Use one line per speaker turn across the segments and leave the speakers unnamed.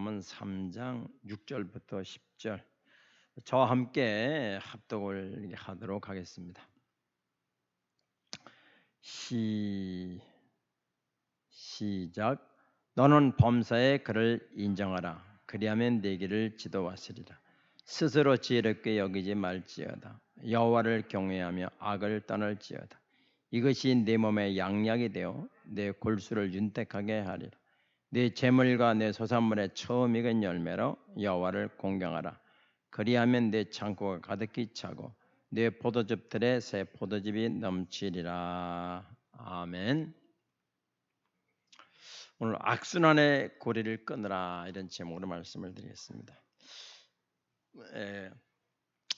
사도행전 3장 6절부터 10절 저와 함께 합독을 하도록 하겠습니다. 시작. 너는 범사에 그를 인정하라. 그리하면 네 길을 지도하시리라. 스스로 지혜롭게 여기지 말지어다. 여호와를 경외하며 악을 떠날지어다. 이것이 네 몸의 양약이 되어 내 골수를 윤택하게 하리라. 네 재물과 내 소산물의 처음 익은 열매로 여호와를 공경하라. 그리하면 내 창고가 가득히 차고 내 포도즙들에 새 포도즙이 넘치리라. 아멘. 오늘 악순환의 고리를 끊으라 이런 제목으로 말씀을 드리겠습니다.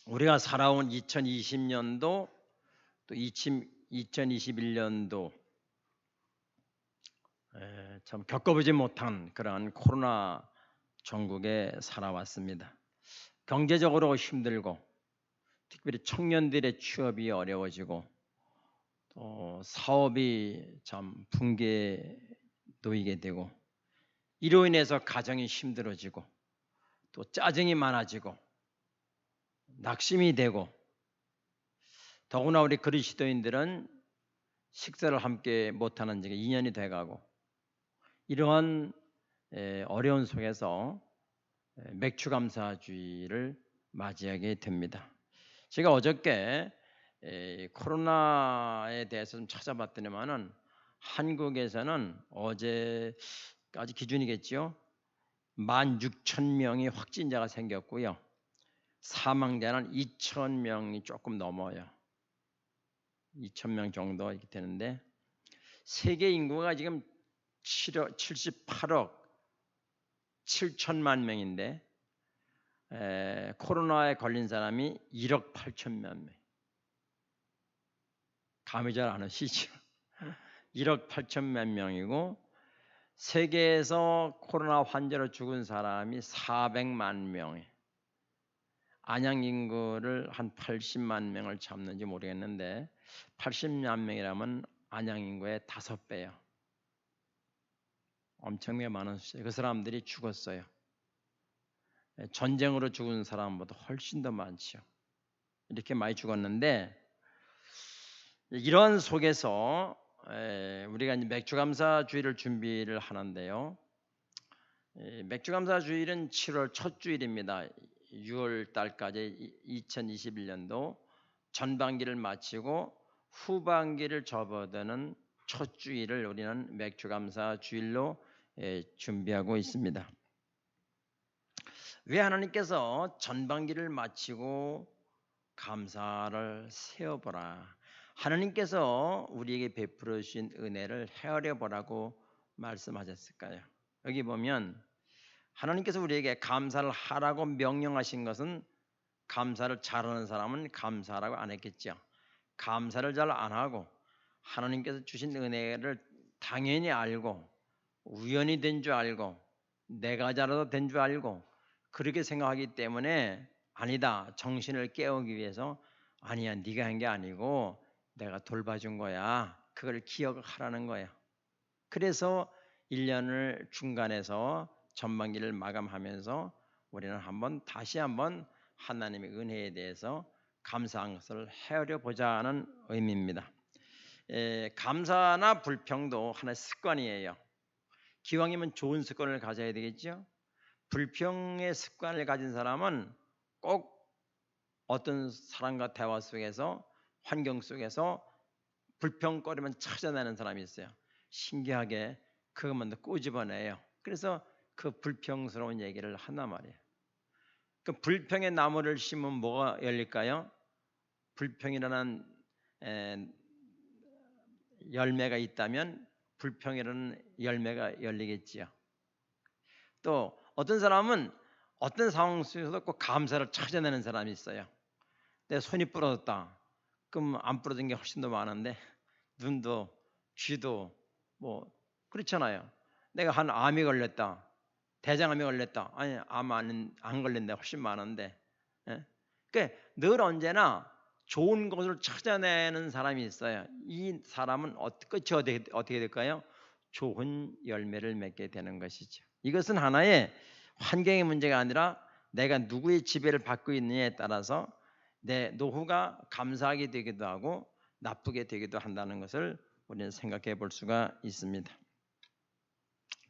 우리가 살아온 2020년도 또 2021년도 참 겪어보지 못한 그러한 코로나 전국에 살아왔습니다. 경제적으로 힘들고 특별히 청년들의 취업이 어려워지고 또 사업이 참 붕괴에 놓이게 되고 이로 인해서 가정이 힘들어지고 또 짜증이 많아지고 낙심이 되고 더구나 우리 그리스도인들은 식사를 함께 못하는 지가 2년이 돼가고 이러한 어려운 속에서 맥추감사주의를 맞이하게 됩니다. 제가 어저께 코로나에 대해서 좀 찾아봤더니만은 한국에서는 어제까지 기준이겠죠. 16,000명이 확진자가 생겼고요. 사망자는 2,000명이 조금 넘어요. 2,000명 정도 이렇게 되는데 세계 인구가 지금 78억 7천만 명인데 코로나에 걸린 사람이 1억 8천만 명. 감이 잘 안 오시죠? 1억 8천만 명이고 세계에서 코로나 환자로 죽은 사람이 400만 명이에요. 안양 인구를 한 80만 명을 잡는지 모르겠는데 80만 명이라면 안양 인구의 5배예요. 엄청나게 많은 숫자. 그 사람들이 죽었어요. 전쟁으로 죽은 사람보다 훨씬 더 많죠. 이렇게 많이 죽었는데 이런 속에서 우리가 이제 맥주감사주일을 준비를 하는데요. 맥주감사주일은 7월 첫 주일입니다. 6월 달까지 2021년도 전반기를 마치고 후반기를 접어드는 첫 주일을 우리는 맥주감사주일로 준비하고 있습니다. 왜 하나님께서 전반기를 마치고 감사를 세어보라. 하나님께서 우리에게 베풀어 주신 은혜를 헤아려 보라고 말씀하셨을까요? 여기 보면 하나님께서 우리에게 감사를 하라고 명령하신 것은 감사를 잘하는 사람은 감사라고 안 했겠죠. 감사를 잘 안 하고 하나님께서 주신 은혜를 당연히 알고 우연히 된 줄 알고 내가 잘해도 된 줄 알고 그렇게 생각하기 때문에 아니다. 정신을 깨우기 위해서 아니야. 네가 한 게 아니고 내가 돌봐준 거야. 그걸 기억하라는 거야. 그래서 1년을 중간에서 전반기를 마감하면서 우리는 다시 한번 하나님의 은혜에 대해서 감사한 것을 헤아려 보자는 의미입니다. 감사나 불평도 하나의 습관이에요. 기왕이면 좋은 습관을 가져야 되겠죠. 불평의 습관을 가진 사람은 꼭 어떤 사람과 대화 속에서 환경 속에서 불평거리만 찾아내는 사람이 있어요. 신기하게 그것만 더 꼬집어내요. 그래서 그 불평스러운 얘기를 한단 말이에요. 그 불평의 나무를 심으면 뭐가 열릴까요? 불평이라는 열매가 있다면 불평이라는 열매가 열리겠지요. 또 어떤 사람은 어떤 상황 속에서도 꼭 감사를 찾아내는 사람이 있어요. 내 손이 부러졌다. 그럼 안 부러진 게 훨씬 더 많은데 눈도 귀도 뭐 그렇잖아요. 내가 한 암이 걸렸다. 대장암이 걸렸다. 아니 암 안 걸린 데 훨씬 많은데. 그러니까 늘 언제나 좋은 것을 찾아내는 사람이 있어요. 이 사람은 끝이 어떻게 될까요? 좋은 열매를 맺게 되는 것이죠. 이것은 하나의 환경의 문제가 아니라 내가 누구의 지배를 받고 있느냐에 따라서 내 노후가 감사하게 되기도 하고 나쁘게 되기도 한다는 것을 우리는 생각해 볼 수가 있습니다.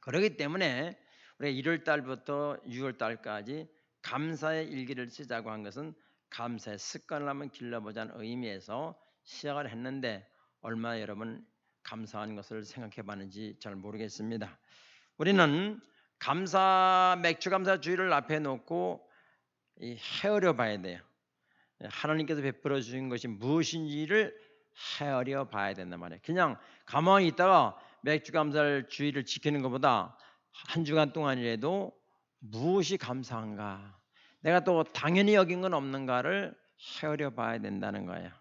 그렇기 때문에 우리가 1월 달부터 6월 달까지 감사의 일기를 쓰자고 한 것은 감사의 습관을 한번 길러보자는 의미에서 시작을 했는데 얼마나 여러분 감사한 것을 생각해 봤는지 잘 모르겠습니다. 우리는 맥주 감사 주일을 앞에 놓고 헤아려 봐야 돼요. 하나님께서 베풀어 주신 것이 무엇인지를 헤아려 봐야 된단 말이에요. 그냥 가만히 있다가 맥주 감사를 주의를 지키는 것보다 한 주간 동안이라도 무엇이 감사한가, 내가 또 당연히 여긴 건 없는가를 헤아려 봐야 된다는 거예요.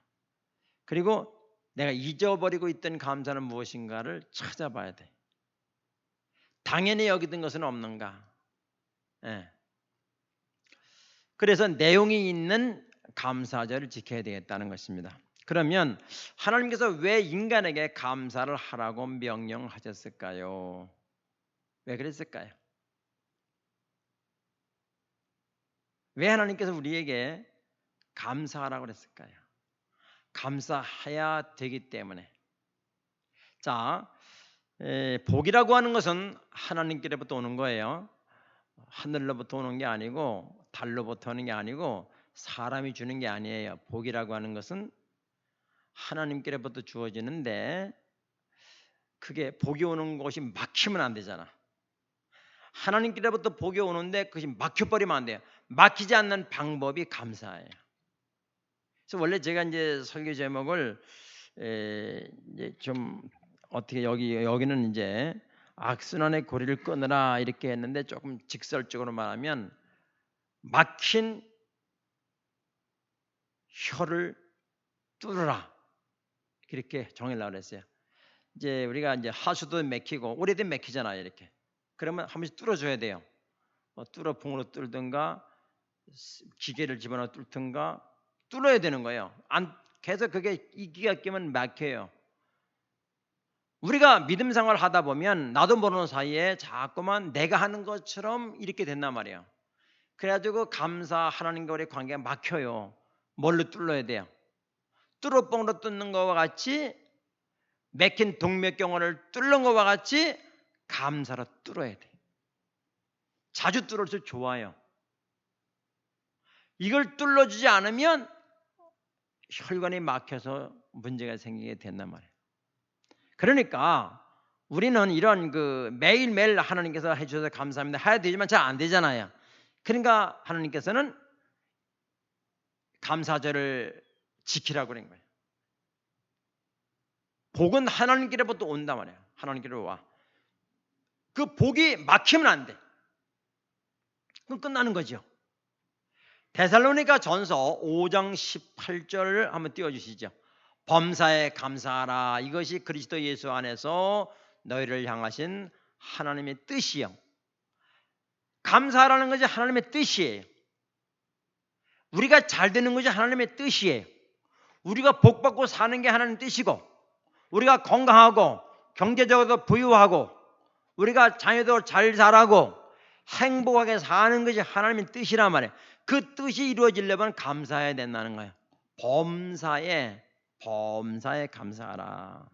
그리고 내가 잊어버리고 있던 감사는 무엇인가를 찾아봐야 돼. 당연히 여기던 것은 없는가. 예. 그래서 내용이 있는 감사절을 지켜야 되겠다는 것입니다. 그러면 하나님께서 왜 인간에게 감사를 하라고 명령하셨을까요? 왜 그랬을까요? 왜 하나님께서 우리에게 감사하라고 그랬을까요? 감사해야 되기 때문에. 자, 복이라고 하는 것은 하나님께로부터 오는 거예요. 하늘로부터 오는 게 아니고 달로부터 오는 게 아니고 사람이 주는 게 아니에요. 복이라고 하는 것은 하나님께로부터 주어지는데 그게 복이 오는 것이 막히면 안 되잖아. 하나님께로부터 복이 오는데 그것이 막혀버리면 안 돼요. 막히지 않는 방법이 감사예요. 그래서 원래 제가 이제 설교 제목을 이제 좀 어떻게 여기는 이제 악순환의 고리를 끊으라 이렇게 했는데 조금 직설적으로 말하면 막힌 혀를 뚫으라 이렇게 정의하려고 했어요. 이제 우리가 이제 하수도 막히고 오래된 막히잖아요. 이렇게 그러면 한 번씩 뚫어줘야 돼요. 뚫어 봉으로 뚫든가 기계를 집어넣어 뚫든가 뚫어야 되는 거예요. 안 계속 그게 이기가 끼면 막혀요. 우리가 믿음 생활을 하다 보면 나도 모르는 사이에 자꾸만 내가 하는 것처럼 이렇게 된단 말이에요. 그래가지고 감사 하나님과의 관계가 막혀요. 뭘로 뚫어야 돼요? 뚫어뻥으로 뚫는 것과 같이 막힌 동맥경화를 뚫는 것과 같이 감사로 뚫어야 돼. 자주 뚫을수록 좋아요. 이걸 뚫어주지 않으면 혈관이 막혀서 문제가 생기게 된단 말이에요. 그러니까 우리는 이런 매일매일 하나님께서 해주셔서 감사합니다 해야 되지만 잘 안 되잖아요. 그러니까 하나님께서는 감사절을 지키라고 그런 거예요. 복은 하나님께로부터 온단 말이에요. 하나님께로 와. 그 복이 막히면 안 돼. 그럼 끝나는 거죠. 데살로니가 전서 5장 18절을 한번 띄워주시죠. 범사에 감사하라. 이것이 그리스도 예수 안에서 너희를 향하신 하나님의 뜻이요. 감사하라는 것이 하나님의 뜻이에요. 우리가 잘 되는 것이 하나님의 뜻이에요. 우리가 복받고 사는 게 하나님의 뜻이고, 우리가 건강하고 경제적으로 부유하고 우리가 자녀도 잘 자라고 행복하게 사는 것이 하나님의 뜻이란 말이에요. 그 뜻이 이루어지려면 감사해야 된다는 거예요. 범사에 감사하라.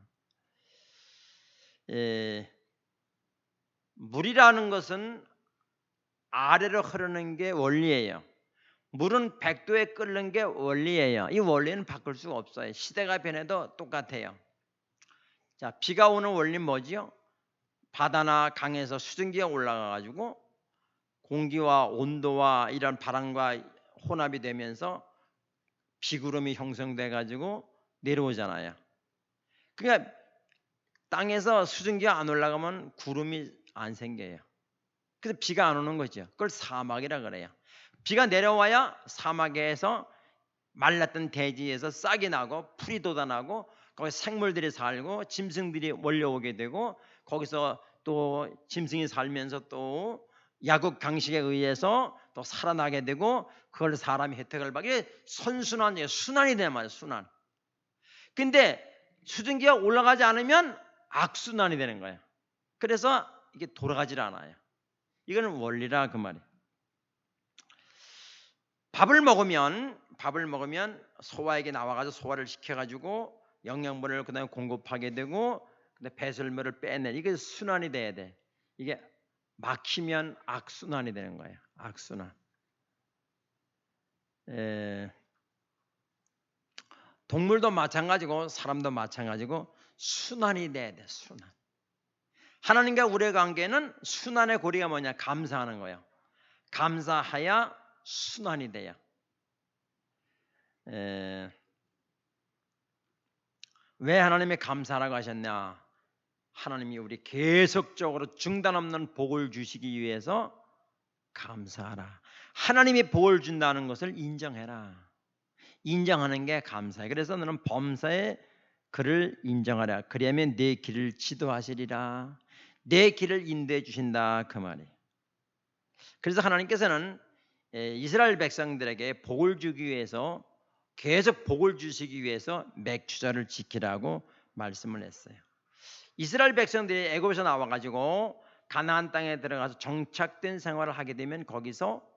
물이라는 것은 아래로 흐르는 게 원리예요. 물은 100도에 끓는 게 원리예요. 이 원리는 바꿀 수가 없어요. 시대가 변해도 똑같아요. 자, 비가 오는 원리는 뭐지요? 바다나 강에서 수증기가 올라가 가지고 공기와 온도와 이런 바람과 혼합이 되면서 비구름이 형성돼 가지고 내려오잖아요. 그러니까 땅에서 수증기가 안 올라가면 구름이 안 생겨요. 그래서 비가 안 오는 거죠. 그걸 사막이라 그래요. 비가 내려와야 사막에서 말랐던 대지에서 싹이 나고 풀이 돋아나고 거기 생물들이 살고 짐승들이 몰려오게 되고 거기서 또 짐승이 살면서 또 야국 강식에 의해서 또 살아나게 되고 그걸 사람이 혜택을 받게 선순환이에요. 순환이 되는 말이에요. 순환. 근데 수증기가 올라가지 않으면 악순환이 되는 거예요. 그래서 이게 돌아가질 않아요. 이거는 원리라 그 말이에요. 밥을 먹으면 소화액이 나와가지고 소화를 시켜가지고 영양분을 그다음에 공급하게 되고 근데 배설물을 빼내. 이게 순환이 돼야 돼. 이게 막히면 악순환이 되는 거예요. 악순환. 동물도 마찬가지고 사람도 마찬가지고 순환이 돼야 돼. 순환. 하나님과 우리의 관계는 순환의 고리가 뭐냐? 감사하는 거예요. 감사해야 순환이 돼요. 왜 하나님이 감사하라고 하셨냐? 하나님이 우리 계속적으로 중단 없는 복을 주시기 위해서 감사하라. 하나님이 복을 준다는 것을 인정해라. 인정하는 게 감사해. 그래서 너는 범사에 그를 인정하라. 그리하면 내 길을 지도하시리라. 내 길을 인도해 주신다 그 말이에요. 그래서 하나님께서는 이스라엘 백성들에게 복을 주기 위해서 계속 복을 주시기 위해서 맥추자를 지키라고 말씀을 했어요. 이스라엘 백성들이 애굽에서 나와가지고 가나안 땅에 들어가서 정착된 생활을 하게 되면 거기서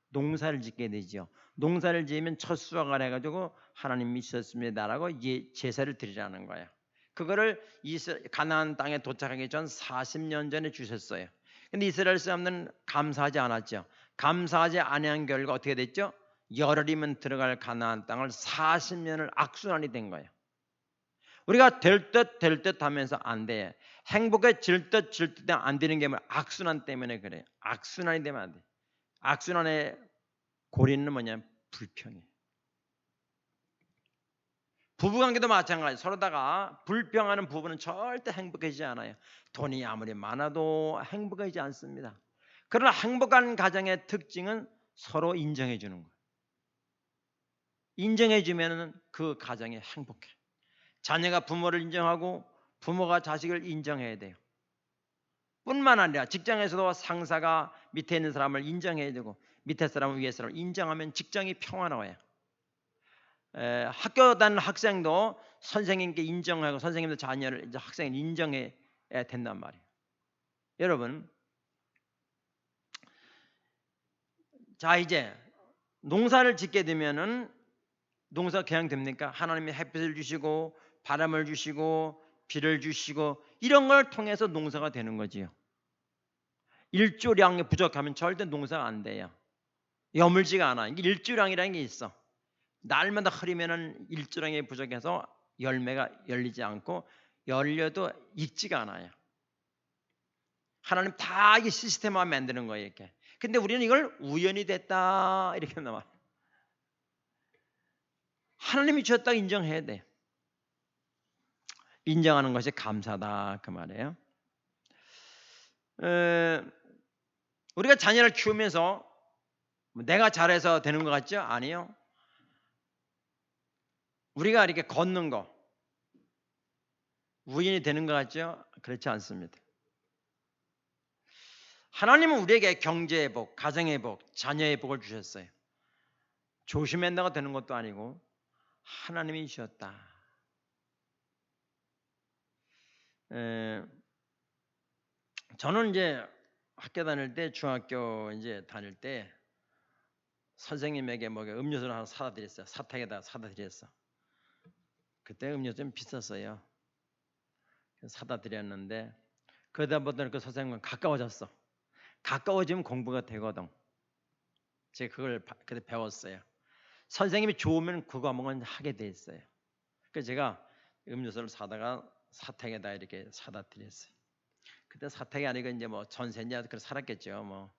농사를 짓게 되죠. 농사를 지으면 첫 수확을 해가지고 하나님이 있었습니다라고 제사를 드리라는 거예요. 그거를 가나안 땅에 도착하기 전 40년 전에 주셨어요. 근데 이스라엘 사람들은 감사하지 않았죠. 감사하지 않은 결과 어떻게 됐죠? 열흘이면 들어갈 가나안 땅을 40년을 악순환이 된 거예요. 우리가 될 듯 하면서 안 돼. 행복해질 듯 안 되는 게 뭐야? 악순환 때문에 그래요. 악순환이 되면 안 돼. 악순환의 고리는 뭐냐? 불평이에요. 부부관계도 마찬가지. 서로다가 불평하는 부부는 절대 행복해지지 않아요. 돈이 아무리 많아도 행복하지 않습니다. 그러나 행복한 가정의 특징은 서로 인정해 주는 거예요. 인정해 주면 그 가정이 행복해. 자녀가 부모를 인정하고 부모가 자식을 인정해야 돼요. 뿐만 아니라 직장에서도 상사가 밑에 있는 사람을 인정해야 되고 밑에 사람을 위에 사람을 인정하면 직장이 평화로워요. 학교 다니는 학생도 선생님께 인정하고 선생님도 자녀를 학생을 인정해야 된단 말이에요. 여러분, 자 이제 농사를 짓게 되면은 농사 그냥 됩니까? 하나님이 햇빛을 주시고 바람을 주시고 비를 주시고 이런 걸 통해서 농사가 되는 거지요. 일조량이 부족하면 절대 농사가 안 돼요. 여물지가 않아. 일조량이라는 게 있어. 날마다 흐리면은 일조량이 부족해서 열매가 열리지 않고 열려도 익지가 않아요. 하나님 다 이 시스템화 만드는 거예요, 이렇게. 근데 우리는 이걸 우연히 됐다 이렇게 나와. 하나님이 주셨다 인정해야 돼. 인정하는 것이 감사다 그 말이에요. 우리가 자녀를 키우면서 내가 잘해서 되는 것 같죠? 아니요. 우리가 이렇게 걷는 거 우연히 되는 것 같죠? 그렇지 않습니다. 하나님은 우리에게 경제의 복, 가정의 복, 자녀의 복을 주셨어요. 조심한다고 되는 것도 아니고 하나님이 주셨다. 저는 이제 학교 다닐 때 중학교 이제 다닐 때 선생님에게 뭐 음료수를 하나 사다 드렸어요. 사탕에다 사다 드렸어. 그때 음료수 좀 비쌌어요. 사다 드렸는데 그러다보니 그 선생님은 가까워졌어. 가까워지면 공부가 되거든. 제가 그걸 그때 배웠어요. 선생님이 좋으면 그 과목은 하게 돼 있어요. 그래서 제가 음료수를 사다가 사탕에다 이렇게 사다 드렸어요. 그때 사탕이 아니고 이제 뭐 전세냐 그래 살았겠죠. 뭐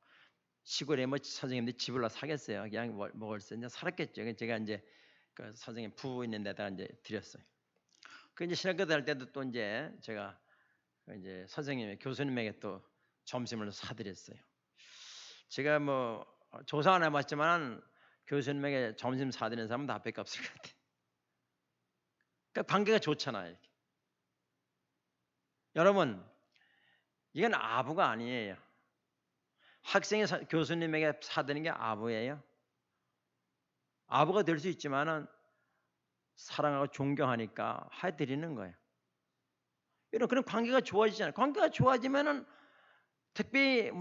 시골에 뭐 선생님들 집을로 사겠어요. 그냥 먹을 수 이제 살았겠죠. 제가 이제 그 선생님 부부 있는 데다가 이제 드렸어요. 그 이제 신학교 다닐 때도 또 이제 제가 이제 선생님의 교수님에게 또 점심을 사드렸어요. 제가 뭐 조사 안 해봤지만 교수님에게 점심 사드리는 사람은 나밖에 없을 것 같아요. 그러니까 관계가 좋잖아요. 이렇게. 여러분, 이건 아부가 아니에요. 학생이 교수님에게 사드리는 게 아부예요. 아부가 될 수 있지만은 사랑하고 존경하니까 해드리는 거예요. 이런 그런 관계가 좋아지잖아요. 관계가 좋아지면은 특히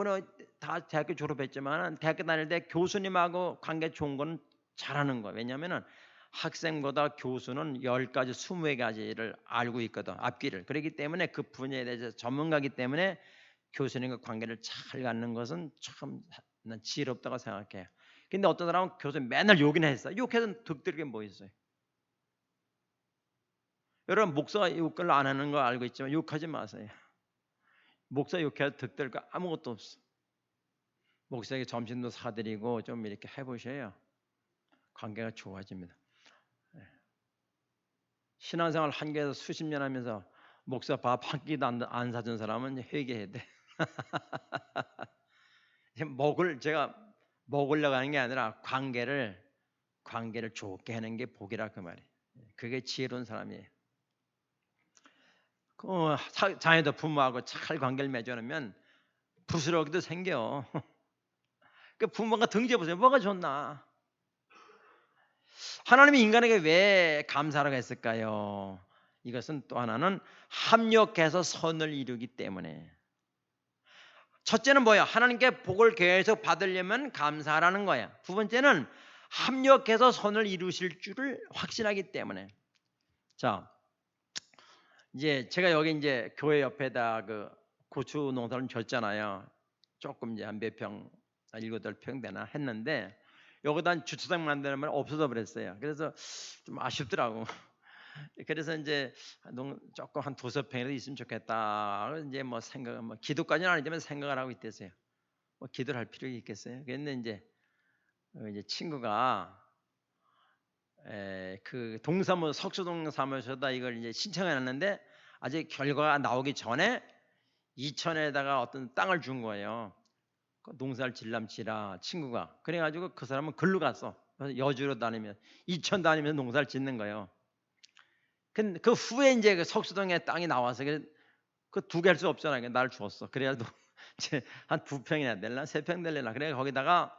다 대학교 졸업했지만 대학교 다닐 때 교수님하고 관계 좋은 건 잘하는 거예요. 왜냐하면은 학생보다 교수는 10가지, 20가지를 알고 있거든. 앞길을. 그렇기 때문에 그 분야에 대해서 전문가이기 때문에 교수님과 관계를 잘 갖는 것은 참 난 지혜롭다고 생각해요. 근데 어떤 사람은 교수님 맨날 욕이나 했어. 욕해서 득될 게 뭐 있어요? 여러분 목사가 욕을 안 하는 거 알고 있지만 욕하지 마세요. 목사 욕해서 득될 거 아무것도 없어. 목사에게 점심도 사드리고 좀 이렇게 해보셔야 관계가 좋아집니다. 신앙생활 한교에서 수십 년 하면서 목사 밥 한 끼도 안 사준 사람은 회개해야 돼. 제가 먹으려고 하는 게 아니라 관계를 좋게 하는 게 복이라 그 말이에요. 그게 지혜로운 사람이에요. 자녀도 부모하고 잘 관계를 맺어놓으면 부스러기도 생겨. 그 부모가 등지어 보세요. 뭐가 좋나? 하나님이 인간에게 왜 감사라고 했을까요? 이것은 또 하나는 합력해서 선을 이루기 때문에. 첫째는 뭐예요? 하나님께 복을 계속 받으려면 감사라는 거예요. 두 번째는 합력해서 선을 이루실 줄을 확신하기 때문에. 자, 이제 제가 여기 이제 교회 옆에다 그 고추 농사를 졌잖아요. 조금 이제 한 몇 평, 7, 8평 되나 했는데 여기다 주차장 만들면 없어져 버렸어요. 그래서 좀 아쉽더라고. 그래서 이제 조금 한 2~3평이라도 있으면 좋겠다. 이제 뭐 기도까지는 아니지만 생각을 하고 있댔어요. 뭐 기도를 할 필요가 있겠어요? 그런데 이제 친구가 그 동사무 석수동 사무소에다 이걸 이제 신청해놨는데 아직 결과가 나오기 전에 이천에다가 어떤 땅을 준 거예요. 농사를 질람지라 친구가. 그래가지고 그 사람은 글로 갔어. 그래서 여주로 다니면 이천 다니면서 농사를 짓는 거예요. 그 후에 이제 그 석수동에 땅이 나와서 그 2개 할 수 없잖아요. 그러니까 나를 주었어. 그래가지고 한 2평이나 될라 3평 될래나. 그래 거기다가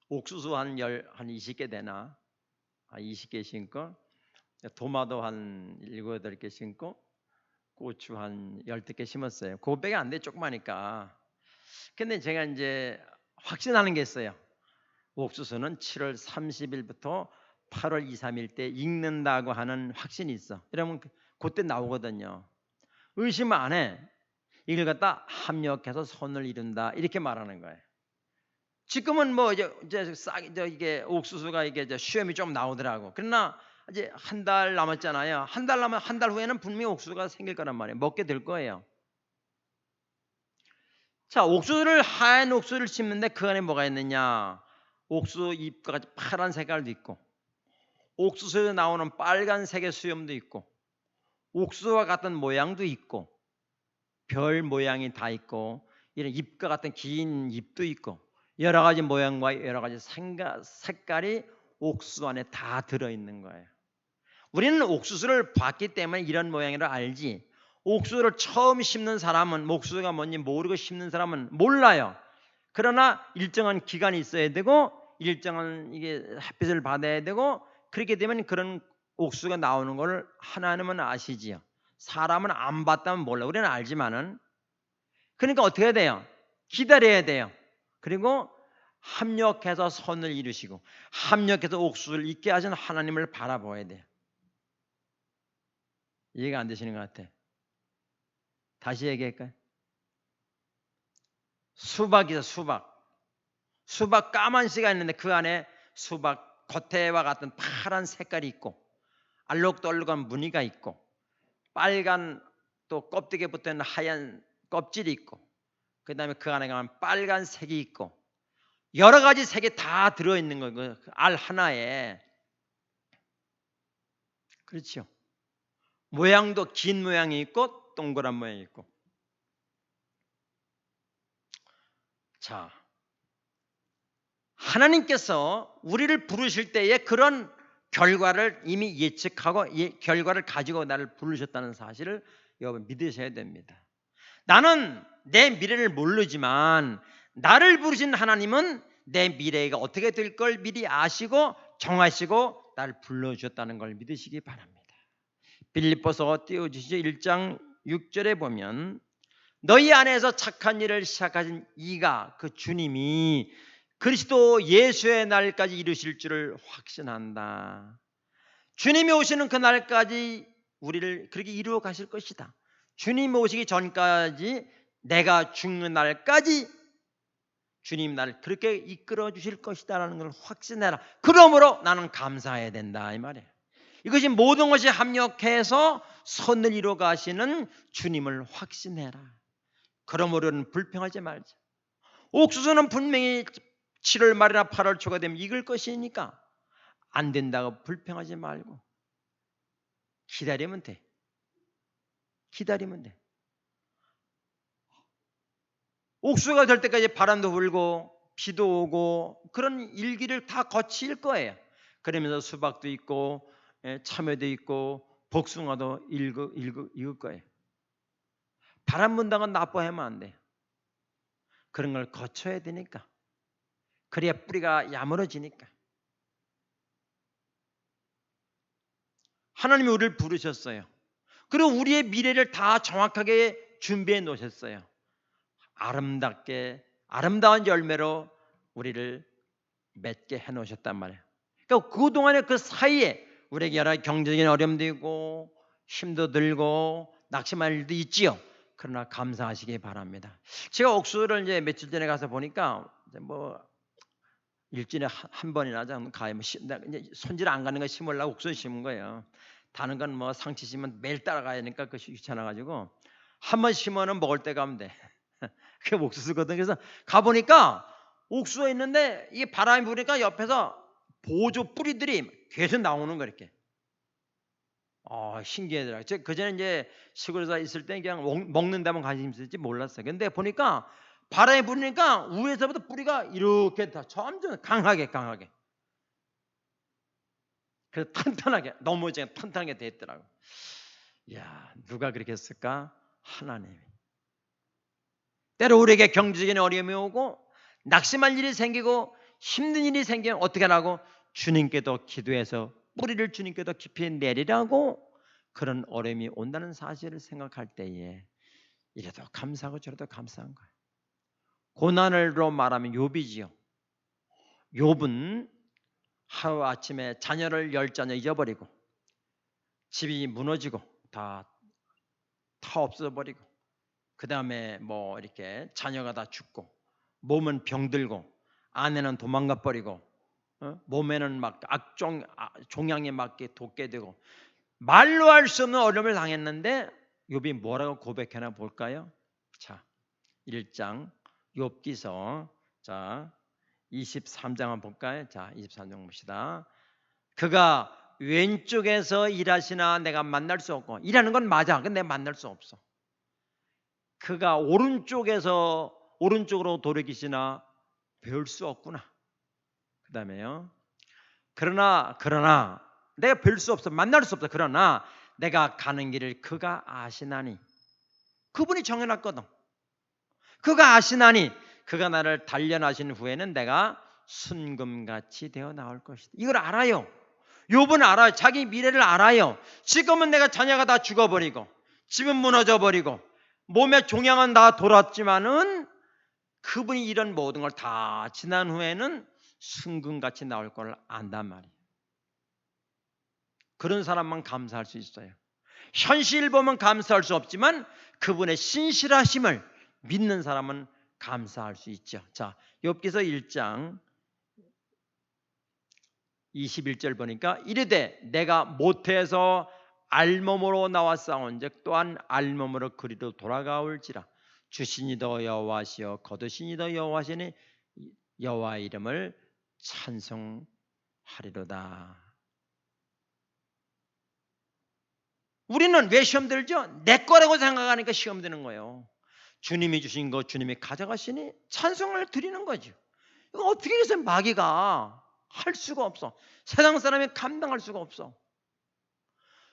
옥수수 한 20개 되나 20개 심고 도마도 한 7, 8개 심고 고추 한 12개 심었어요. 그거밖에 안 돼. 조그마니까. 근데 제가 이제 확신하는 게 있어요. 옥수수는 7월 30일부터 8월 2, 3일 때 익는다고 하는 확신이 있어. 이러면 그때 나오거든요. 의심 안 해. 이걸 갖다 합력해서 선을 이룬다 이렇게 말하는 거예요. 지금은 뭐 이제 이게 옥수수가 이게 시험이 좀 나오더라고. 그러나 이제 한 달 남았잖아요. 한 달 남은 한 달 후에는 분명히 옥수수가 생길 거란 말이에요. 먹게 될 거예요. 자, 하얀 옥수수를 심는데 그 안에 뭐가 있느냐? 옥수수 잎과 같이 파란 색깔도 있고, 옥수수에서 나오는 빨간색의 수염도 있고, 옥수수와 같은 모양도 있고, 별 모양이 다 있고, 이런 잎과 같은 긴 잎도 있고, 여러 가지 모양과 여러 가지 색깔이 옥수수 안에 다 들어있는 거예요. 우리는 옥수수를 봤기 때문에 이런 모양이라 알지, 옥수수를 처음 심는 사람은 옥수수가 뭔지 모르고 심는 사람은 몰라요. 그러나 일정한 기간이 있어야 되고 일정한 이게 햇빛을 받아야 되고 그렇게 되면 그런 옥수수가 나오는 걸 하나님은 아시지요. 사람은 안 봤다면 몰라. 우리는 알지만은. 그러니까 어떻게 해야 돼요? 기다려야 돼요. 그리고 합력해서 선을 이루시고 합력해서 옥수수를 있게 하신 하나님을 바라봐야 돼요. 이해가 안 되시는 것 같아. 다시 얘기할까요? 수박이죠. 수박 까만 씨가 있는데 그 안에 수박 겉에와 같은 파란 색깔이 있고 알록달록한 무늬가 있고 빨간 또 껍데기에 붙어있는 하얀 껍질이 있고 그 다음에 그 안에 가면 빨간색이 있고 여러 가지 색이 다 들어있는 거예요. 그 알 하나에. 그렇죠. 모양도 긴 모양이 있고 동그란 모양이 있고. 자, 하나님께서 우리를 부르실 때에 그런 결과를 이미 예측하고 결과를 가지고 나를 부르셨다는 사실을 여러분 믿으셔야 됩니다. 나는 내 미래를 모르지만 나를 부르신 하나님은 내 미래가 어떻게 될 걸 미리 아시고 정하시고 나를 불러주셨다는 걸 믿으시기 바랍니다. 빌립보서 띄워주시죠. 1장 6절에 보면 너희 안에서 착한 일을 시작하신 이가 그 주님이 그리스도 예수의 날까지 이루실 줄을 확신한다. 주님이 오시는 그 날까지 우리를 그렇게 이루어 가실 것이다. 주님이 오시기 전까지 내가 죽는 날까지 주님 나를 그렇게 이끌어 주실 것이다라는 걸 확신해라. 그러므로 나는 감사해야 된다 이 말이에요. 이것이 모든 것이 합력해서 선을 이루어 가시는 주님을 확신해라. 그러므로는 불평하지 말자. 옥수수는 분명히 7월 말이나 8월 초가 되면 익을 것이니까 안 된다고 불평하지 말고 기다리면 돼. 기다리면 돼. 옥수수가 될 때까지 바람도 불고 비도 오고 그런 일기를 다 거칠 거예요. 그러면서 수박도 있고 참외도 있고 복숭아도 익을 거예요. 바람 분다고 나빠하면 안 돼요. 그런 걸 거쳐야 되니까. 그래야 뿌리가 야물어지니까. 하나님이 우리를 부르셨어요. 그리고 우리의 미래를 다 정확하게 준비해 놓으셨어요. 아름답게 아름다운 열매로 우리를 맺게 해 놓으셨단 말이에요. 그러니까 그동안에 그 사이에 우리에게 여러 경제적인 어려움도 있고 힘도 들고 낙심할 일도 있지요. 그러나 감사하시기 바랍니다. 제가 옥수수를 이제 며칠 전에 가서 보니까 뭐 일주일에 한 번이나 가요. 뭐 이제 손질 안 가는 거 심으려고 옥수수 심은 거예요. 다른 건 뭐 상치 심으면 매일 따라가야 하니까 그것이 귀찮아가지고 한 번 심으면 먹을 때 가면 돼. 그게 옥수수거든. 그래서 가보니까 옥수수가 있는데 이게 바람이 부니까 옆에서 보조 뿌리들이 계속 나오는 거 이렇게. 신기하더라고요. 제가 그전에 이제 시골에서 있을 때 그냥 먹는 데만 관심 있을지 몰랐어요. 근데 보니까 바람이 부니까 위에서부터 뿌리가 이렇게 다 점점 강하게 그래서 탄탄하게 넘어지게 탄탄하게 됐더라고요. 이야, 누가 그렇게 했을까? 하나님이. 때로 우리에게 경제적인 어려움이 오고 낙심할 일이 생기고 힘든 일이 생기면 어떻게 하라고? 주님께도 기도해서 뿌리를 주님께도 깊이 내리라고. 그런 어려움이 온다는 사실을 생각할 때에 이래도 감사하고 저래도 감사한 거예요. 고난으로 말하면 욥이지요. 욥은 하루아침에 자녀를 10자녀 잊어버리고 집이 무너지고 다 없어버리고 그 다음에 뭐 이렇게 자녀가 다 죽고 몸은 병들고 아내는 도망가 버리고 몸에는 막 종양에 맞게 돋게 되고 말로 할 수 없는 어려움을 당했는데 욥이 뭐라고 고백하나 볼까요? 자, 1장 욥기서 자 23장 한번 볼까요? 자, 23장 봅시다. 그가 왼쪽에서 일하시나 내가 만날 수 없고, 일하는 건 맞아. 근데 내가 만날 수 없어. 그가 오른쪽으로 돌이키시나 배울 수 없구나. 그 다음에요. 그러나 내가 뵐 수 없어. 만날 수 없어. 그러나 내가 가는 길을 그가 아시나니. 그분이 정해놨거든. 그가 아시나니 그가 나를 단련하신 후에는 내가 순금같이 되어 나올 것이다. 이걸 알아요. 욥은 알아요. 자기 미래를 알아요. 지금은 내가 자녀가 다 죽어버리고 집은 무너져버리고 몸에 종양은 다 돌았지만은 그분이 이런 모든 걸 다 지난 후에는 순금같이 나올 걸 안단 말이에요. 그런 사람만 감사할 수 있어요. 현실 보면 감사할 수 없지만 그분의 신실하심을 믿는 사람은 감사할 수 있죠. 자, 욥기서 1장 21절 보니까 이르되 내가 모태에서 알몸으로 나왔사온즉 또한 알몸으로 그리로 돌아가올지라. 주시니도 여호와시여 거두시니도 여호와시니 여호와 이름을 찬송하리로다. 우리는 왜 시험 들죠? 내 거라고 생각하니까 시험 드는 거예요. 주님이 주신 거 주님이 가져가시니 찬송을 드리는 거죠. 이거 어떻게 해서 마귀가 할 수가 없어. 세상 사람이 감당할 수가 없어.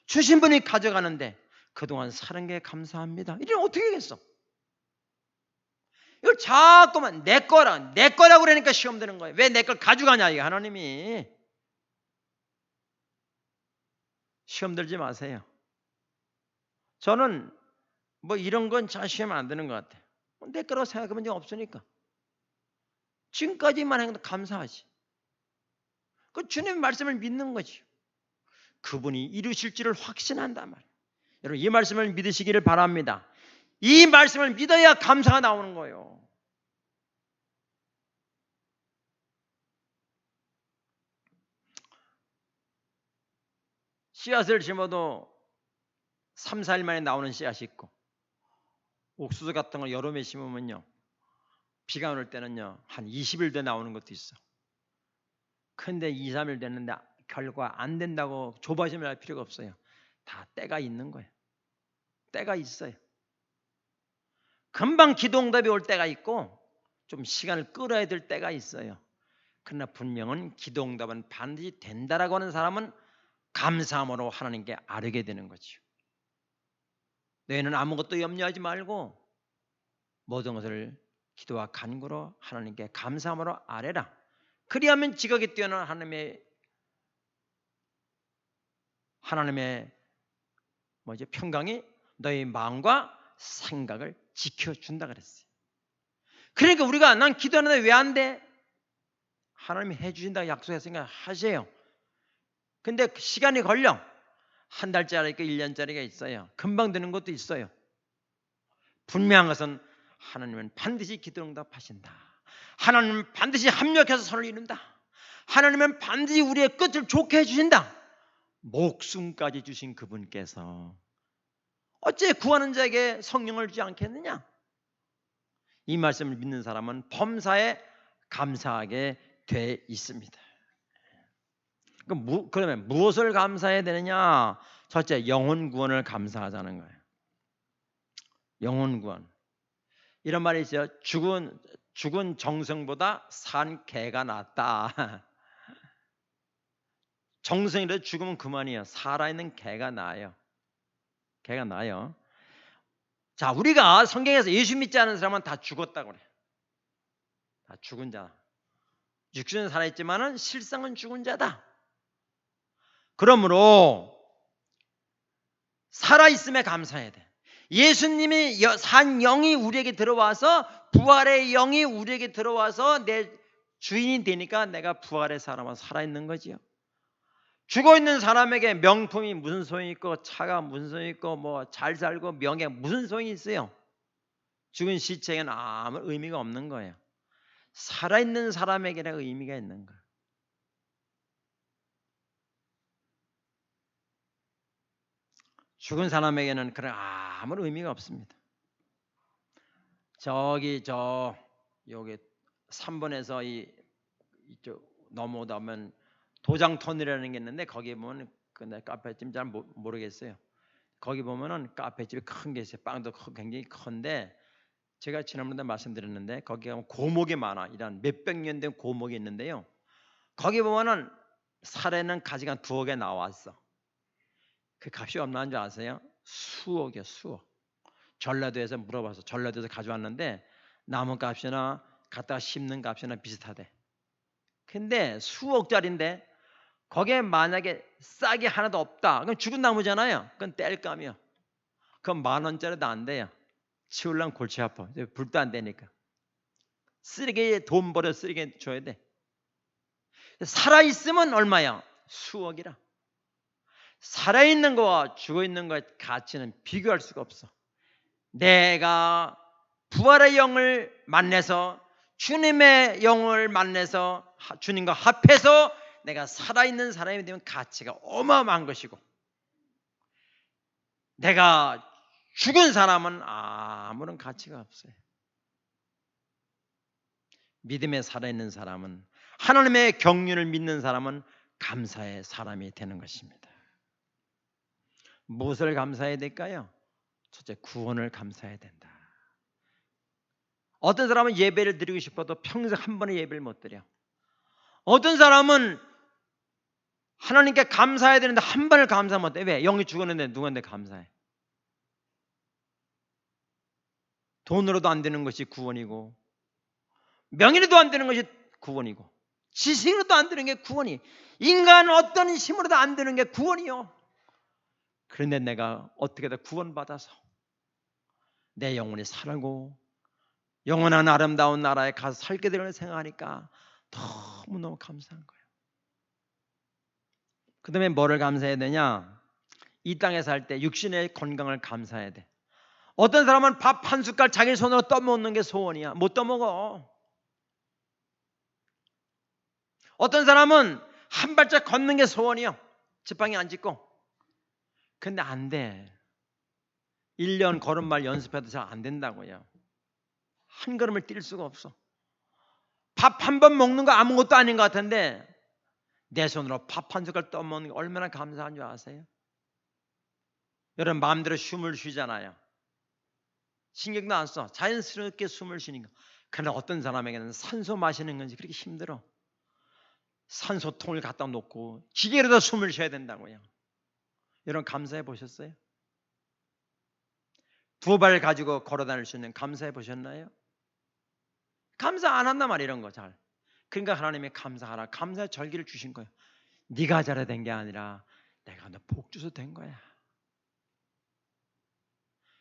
주신 분이 가져가는데 그동안 사는 게 감사합니다. 이게 어떻게 하겠어? 이걸 자꾸만 내 거라고 그러니까 시험 드는 거예요. 왜 내 걸 가져가냐 이게 하나님이. 시험 들지 마세요. 저는 뭐 이런 건 자시하면 안 되는 것 같아. 내 거라고 생각해 본 적 없으니까. 지금까지만 해도 감사하지. 그 주님의 말씀을 믿는 거지. 그분이 이루실 줄을 확신한단 말이에요. 여러분 이 말씀을 믿으시기를 바랍니다. 이 말씀을 믿어야 감사가 나오는 거예요. 씨앗을 심어도 3, 4일 만에 나오는 씨앗이 있고 옥수수 같은 걸 여름에 심으면요. 비가 올 때는요. 한 20일 돼 나오는 것도 있어. 근데 2, 3일 됐는데 결과 안 된다고 조바심을 할 필요가 없어요. 다 때가 있는 거예요. 때가 있어요. 금방 기도응답이 올 때가 있고 좀 시간을 끌어야 될 때가 있어요. 그러나 분명은 기도응답은 반드시 된다라고 하는 사람은 감사함으로 하나님께 아뢰게 되는 거죠. 너희는 아무것도 염려하지 말고 모든 것을 기도와 간구로 하나님께 감사함으로 아뢰라. 그리하면 지극히 뛰어난 하나님의 평강이 너희 마음과 생각을 지켜준다 그랬어요. 그러니까 우리가 난 기도하는데 왜 안 돼? 하나님이 해주신다고 약속했으니까 하세요. 근데 시간이 걸려. 한 달짜리 있고 1년짜리가 있어요. 금방 되는 것도 있어요. 분명한 것은 하나님은 반드시 기도응답하신다. 하나님은 반드시 합력해서 선을 이룬다. 하나님은 반드시 우리의 끝을 좋게 해주신다. 목숨까지 주신 그분께서 어째 구하는 자에게 성령을 주지 않겠느냐? 이 말씀을 믿는 사람은 범사에 감사하게 돼 있습니다. 그러면 무엇을 감사해야 되느냐? 첫째, 영혼 구원을 감사하자는 거예요. 영혼 구원. 이런 말이 있어요. 죽은 정성보다 산 개가 낫다. 정성이라도 죽으면 그만이에요. 살아있는 개가 나아요. 개가 나아요. 자, 우리가 성경에서 예수 믿지 않은 사람은 다 죽었다고 그래요. 다 죽은 자. 육신은 살아있지만은 실상은 죽은 자다. 그러므로 살아있음에 감사해야 돼. 예수님이 산 영이 우리에게 들어와서 부활의 영이 우리에게 들어와서 내 주인이 되니까 내가 부활의 사람은 살아있는 거지요. 죽어있는 사람에게 명품이 무슨 소용이 있고 차가 무슨 소용이 있고 뭐 잘 살고 명예 무슨 소용이 있어요. 죽은 시체에는 아무 의미가 없는 거예요. 살아있는 사람에게는 의미가 있는 거예요. 죽은 사람에게는 그런 아무 의미가 없습니다. 여기 3번에서 이쪽 넘어오다 보면 도장 터널이라는 게 있는데 거기 보면 내 카페집 잘 모르겠어요. 거기 보면은 카페집이 큰 게 있어요. 빵도 굉장히 큰데 제가 지난번에 말씀드렸는데 거기 가면 고목이 많아. 이런 몇백 년 된 고목이 있는데요. 거기 보면은 살에는 가지가 한 2억에 나왔어. 그 값이 얼마인 줄 아세요? 수억이요, 수억. 전라도에서 물어봐서 전라도에서 가져왔는데 나무값이나 갖다가 심는 값이나 비슷하대. 근데 수억짜리인데 거기에 만약에 싹이 하나도 없다. 그럼 죽은 나무잖아요. 그건 뗄감이요. 그건 10,000원짜리도 안 돼요. 치우려면 골치 아파. 불도 안 되니까. 쓰레기에 돈 버려 쓰레기에 줘야 돼. 살아있으면 얼마야? 수억이라. 살아있는 거와 죽어있는 거의 가치는 비교할 수가 없어. 내가 부활의 영을 만나서 주님의 영을 만나서 주님과 합해서 내가 살아있는 사람이 되면 가치가 어마어마한 것이고 내가 죽은 사람은 아무런 가치가 없어요. 믿음에 살아있는 사람은 하나님의 경륜을 믿는 사람은 감사의 사람이 되는 것입니다. 무엇을 감사해야 될까요? 첫째, 구원을 감사해야 된다. 어떤 사람은 예배를 드리고 싶어도 평생 한 번의 예배를 못 드려. 어떤 사람은 하나님께 감사해야 되는데 한 번을 감사 못 해. 왜? 영이 죽었는데 누구한테 감사해? 돈으로도 안 되는 것이 구원이고 명예로도 안 되는 것이 구원이고 지식으로도 안 되는 게 구원이 인간 어떤 힘으로도 안 되는 게 구원이요. 그런데 내가 어떻게든 구원받아서 내 영혼이 살고 영원한 아름다운 나라에 가서 살게 되는 걸 생각하니까 너무너무 감사한 거예요. 그 다음에 뭐를 감사해야 되냐? 이 땅에 살 때 육신의 건강을 감사해야 돼. 어떤 사람은 밥 한 숟갈 자기 손으로 떠먹는 게 소원이야. 못 떠먹어. 어떤 사람은 한 발짝 걷는 게 소원이야. 지팡이 안 짚고. 근데 안 돼. 1년 걸음말 연습해도 잘 안 된다고요. 한 걸음을 뛸 수가 없어. 밥 한 번 먹는 거 아무것도 아닌 것 같은데 내 손으로 밥 한 숟갈 떠먹는 게 얼마나 감사한 줄 아세요? 여러분 마음대로 숨을 쉬잖아요. 신경도 안 써. 자연스럽게 숨을 쉬니까. 그러나 어떤 사람에게는 산소 마시는 건지 그렇게 힘들어. 산소통을 갖다 놓고 기계로도 숨을 쉬어야 된다고요. 여러분 감사해 보셨어요? 2발 가지고 걸어 다닐 수 있는 감사해 보셨나요? 감사 안 한단 말이에요. 이런 거 잘. 그러니까 하나님이 감사하라. 감사의 절기를 주신 거예요. 네가 잘해 된 게 아니라 내가 너 복 주서 된 거야.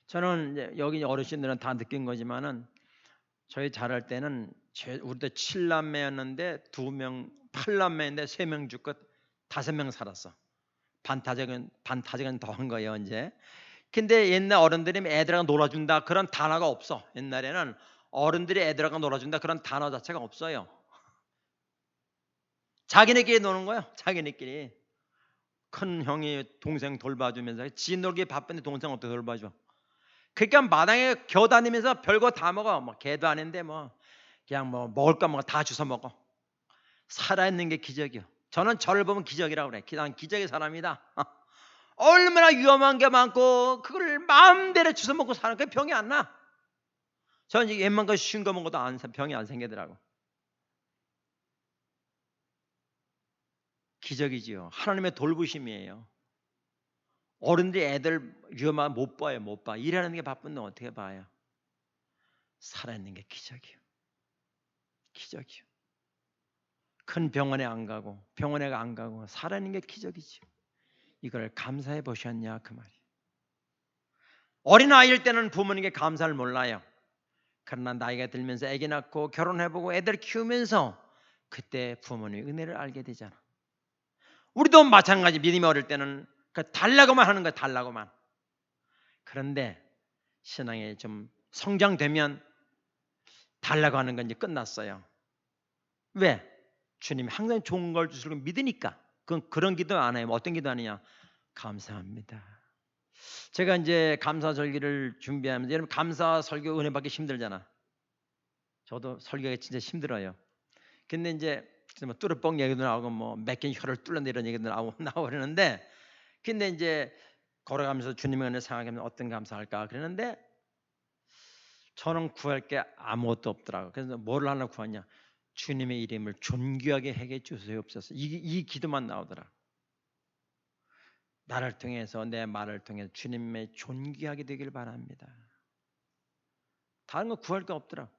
저는 이제 여기 어르신들은 다 느낀 거지만은 저희 자랄 때는 우리도 7남매였는데 2명, 8남매인데 3명 죽고 5명 살았어. 반타작은 더한 거예요 이제. 근데 옛날 어른들이 애들하고 놀아준다 그런 단어가 없어. 옛날에는 어른들이 애들하고 놀아준다 그런 단어 자체가 없어요. 자기네끼리 노는 거예요. 자기네끼리. 큰 형이 동생 돌봐주면서 지 놀기 바쁜데 동생 어떻게 돌봐줘. 그러니까 마당에 겨다니면서 별거 다 먹어. 뭐 개도 아닌데 뭐 그냥 뭐 먹을 거 먹어 다 주워 먹어. 살아있는 게 기적이요. 저는 저를 보면 기적이라고 그래. 난 기적의 사람이다. 얼마나 위험한 게 많고 그걸 마음대로 주워 먹고 사는 게 병이 안 나. 저는 이게 웬만큼 쉬운 거 먹어도 병이 안 생기더라고. 기적이지요. 하나님의 돌보심이에요. 어른들이 애들 위험하면 못 봐요. 못 봐. 일하는 게 바쁜데 어떻게 봐요. 살아있는 게 기적이요. 기적이요. 큰 병원에 안 가고 병원에 안 가고 살아있는 게 기적이죠. 이걸 감사해 보셨냐 그 말이에요. 어린아이일 때는 부모님께 감사를 몰라요. 그러나 나이가 들면서 아기 낳고 결혼해보고 애들 키우면서 그때 부모님의 은혜를 알게 되잖아. 우리도 마찬가지. 믿음이 어릴 때는 달라고만 하는 거야. 달라고만. 그런데 신앙이 좀 성장되면 달라고 하는 건 이제 끝났어요. 왜? 주님이 항상 좋은 걸 주시고 믿으니까. 그런 기도 안 해요. 어떤 기도 하느냐? 감사합니다. 제가 이제 감사절기를 준비하면서 여러분 감사 설교 은혜 받기 힘들잖아. 저도 설교가 진짜 힘들어요. 근데 이제 뭐 뚜르뻥 얘기도 나오고 뭐 맥힌 혀를 뚫는다 이런 얘기도 나오는데 근데 이제 걸어가면서 주님의 은혜 생각하면 어떤 감사할까 그러는데 저는 구할 게 아무것도 없더라고. 그래서 뭘 하나 구하냐? 주님의 이름을 존귀하게 하게 주시옵소서. 이 기도만 나오더라. 나를 통해서 내 말을 통해서 주님의 존귀하게 되길 바랍니다. 다른 거 구할 게 없더라.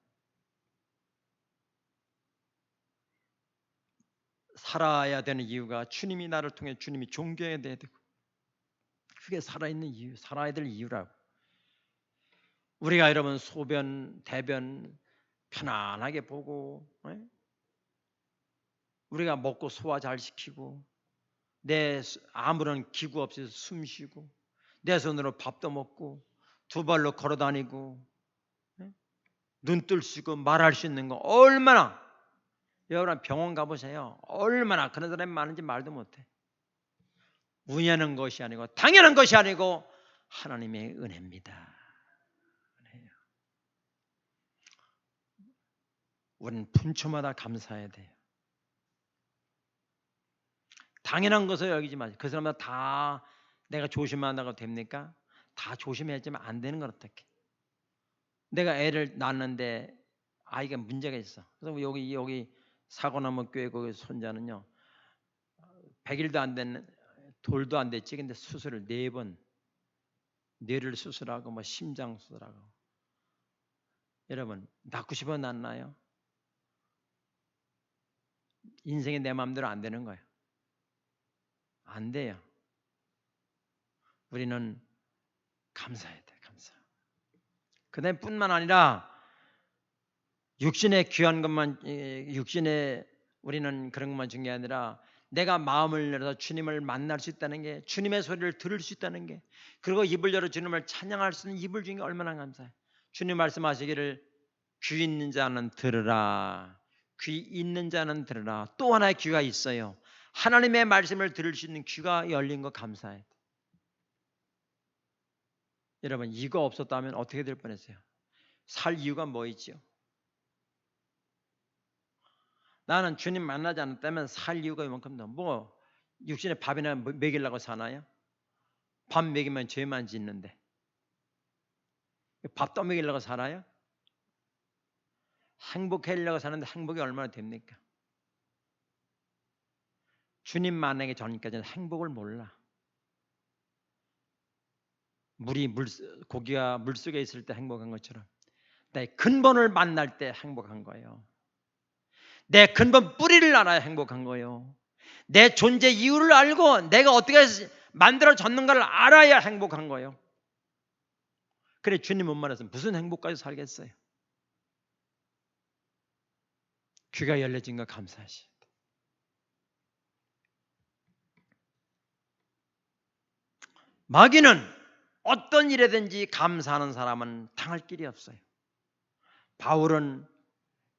살아야 되는 이유가 주님이 나를 통해 주님이 존귀해야 되고 그게 살아있는 이유, 살아야 될 이유라고. 우리가 여러분 소변, 대변 편안하게 보고 우리가 먹고 소화 잘 시키고 내 아무런 기구 없이 숨 쉬고 내 손으로 밥도 먹고 2발로 걸어 다니고 눈 뜰 수 있고 말할 수 있는 거 얼마나 여러분 병원 가보세요. 얼마나 그런 사람이 많은지 말도 못해. 우연한 것이 아니고 당연한 것이 아니고 하나님의 은혜입니다. 은혜예요. 우리는 분초마다 감사해야 돼요. 당연한 것을 여기지 마세요. 그 사람마다 다 내가 조심한다고 됩니까? 다 조심해야지만 안 되는 건 어떡해. 내가 애를 낳았는데 아이가 문제가 있어. 그래서 여기 사고나무 교회 거기 손자는요 100일도 안 된 돌도 안 됐지. 근데 수술을 4번 뇌를 수술하고 뭐 심장 수술하고. 여러분 낳고 싶어 낳나요? 인생이 내 마음대로 안 되는 거예요. 안 돼요. 우리는 감사해야 돼. 감사. 그다음에 뿐만 아니라 육신의 귀한 것만, 육신의 우리는 그런 것만 중요한 게 아니라 내가 마음을 열어서 주님을 만날 수 있다는 게, 주님의 소리를 들을 수 있다는 게, 그리고 입을 열어 주님을 찬양할 수 있는 입을 주는 게 얼마나 감사해. 주님 말씀하시기를 귀 있는 자는 들으라. 귀 있는 자는 들으라. 또 하나의 귀가 있어요. 하나님의 말씀을 들을 수 있는 귀가 열린 거 감사해. 여러분, 이거 없었다면 어떻게 될 뻔했어요? 살 이유가 뭐 있지요? 나는 주님 만나지 않았다면 살 이유가 이만큼 더. 뭐 육신의 밥이나 먹이려고 사나요? 밥 먹이면 죄만 짓는데 밥도 먹이려고 살아요? 행복하려고 사는데 행복이 얼마나 됩니까? 주님 만나기 전까지는 행복을 몰라. 고기가 물속에 있을 때 행복한 것처럼 내 근본을 만날 때 행복한 거예요. 내 근본 뿌리를 알아야 행복한 거예요. 내 존재 이유를 알고 내가 어떻게 만들어졌는가를 알아야 행복한 거예요. 그래 주님 못 만나서 무슨 행복까지 살겠어요? 귀가 열려진 거 감사하시. 마귀는 어떤 일에든지 감사하는 사람은 당할 길이 없어요. 바울은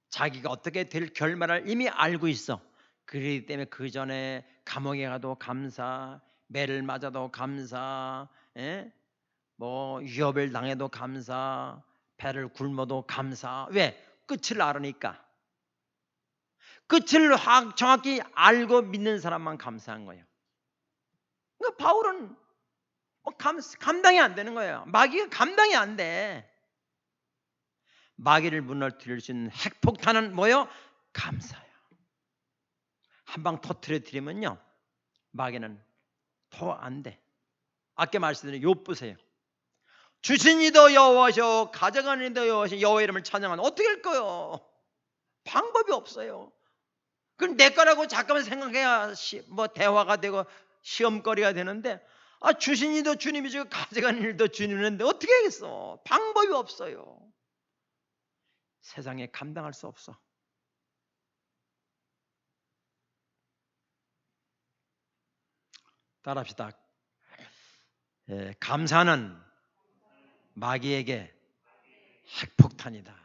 자기가 어떻게 될 결말을 이미 알고 있어. 그렇기 때문에 그 전에 감옥에 가도 감사, 매를 맞아도 감사, 뭐 위협을 당해도 감사, 배를 굶어도 감사. 왜? 끝을 알으니까. 끝을 정확히 알고 믿는 사람만 감사한 거예요. 그러니까 바울은 감당이 안 되는 거예요. 마귀가 감당이 안 돼. 마귀를 무너뜨릴 수 있는 핵폭탄은 뭐예요? 감사예요. 한 방 터뜨려 드리면요, 마귀는 더 안 돼. 아까 말씀드린 욥 보세요. 주신 이도 여호와시오, 가져가는 이도 여호와시오. 여호와 이름을 찬양하는 어떻게 할까요? 방법이 없어요. 그럼 내 거라고 잠깐만 생각해야 뭐 대화가 되고 시험거리가 되는데, 주신 이도 주님이시고 가져가는 일도 주님인데 어떻게 하겠어? 방법이 없어요. 세상에 감당할 수 없어. 따라합시다. 감사는 마귀에게 핵폭탄이다.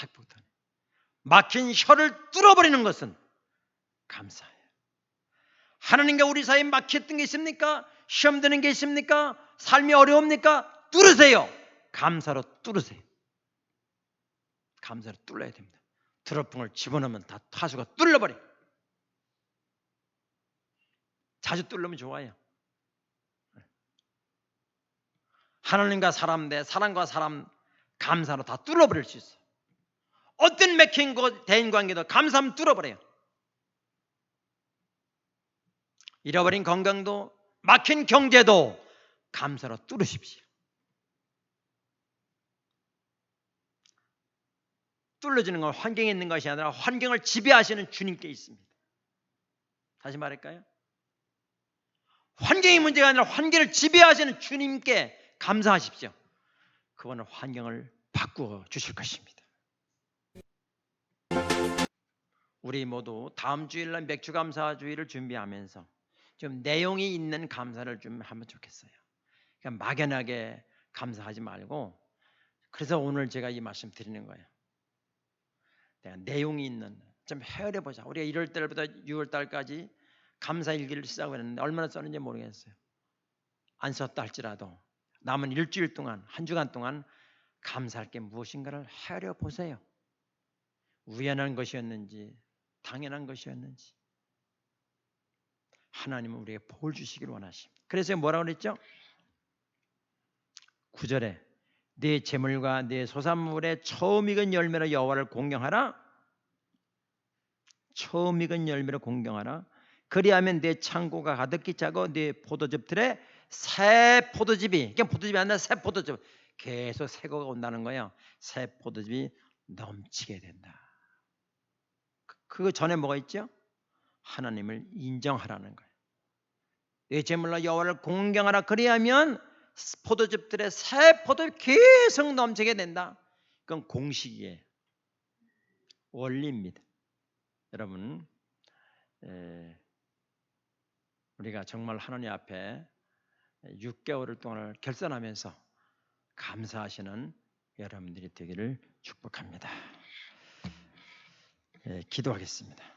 핵폭탄. 막힌 혀를 뚫어버리는 것은 감사해요. 하나님과 우리 사이에 막혔던 게 있습니까? 시험 드는 게 있습니까? 삶이 어려웁니까? 뚫으세요. 감사로 뚫으세요. 감사로 뚫어야 됩니다. 드러풍을 집어넣으면 다 타수가 뚫려버려. 자주 뚫으면 좋아요. 하나님과 사람 대 사람과 사람 감사로 다 뚫어버릴 수 있어요. 어떤 맥힌 대인관계도 감사하면 뚫어버려요. 잃어버린 건강도 막힌 경제도 감사로 뚫으십시오. 뚫어지는 건 환경에 있는 것이 아니라 환경을 지배하시는 주님께 있습니다. 다시 말할까요? 환경이 문제가 아니라 환경을 지배하시는 주님께 감사하십시오. 그분은 환경을 바꾸어 주실 것입니다. 우리 모두 다음 주일날 맥주 감사 주일을 준비하면서 좀 내용이 있는 감사를 좀 하면 좋겠어요. 그러니까 막연하게 감사하지 말고, 그래서 오늘 제가 이 말씀 드리는 거예요. 내용이 있는, 좀 헤아려 보자. 우리가 1월 달부터 6월 달까지 감사 일기를 쓰자고 했는데 얼마나 썼는지 모르겠어요. 안 썼다 할지라도 남은 일주일 동안, 한 주간 동안 감사할 게 무엇인가를 헤아려 보세요. 우연한 것이었는지 당연한 것이었는지. 하나님은 우리에게 복을 주시기를 원하십니다. 그래서 뭐라고 그랬죠? 9절에 네 재물과 네 소산물의 처음 익은 열매로 여호와를 공경하라. 처음 익은 열매로 공경하라. 그리하면 네 창고가 가득히 차고 네 포도즙들에 새 포도즙이, 그냥 포도즙이 아니라 새 포도즙, 계속 새거가 온다는 거예요. 새 포도즙이 넘치게 된다. 그 전에 뭐가 있죠? 하나님을 인정하라는 거예요. 내 재물로 여호와를 공경하라. 그리하면 포도즙들의 새 포도즙 계속 넘치게 된다. 그건 공식이에요. 원리입니다. 여러분, 우리가 정말 하나님 앞에 6개월 동안을 결산하면서 감사하시는 여러분들이 되기를 축복합니다. 기도하겠습니다.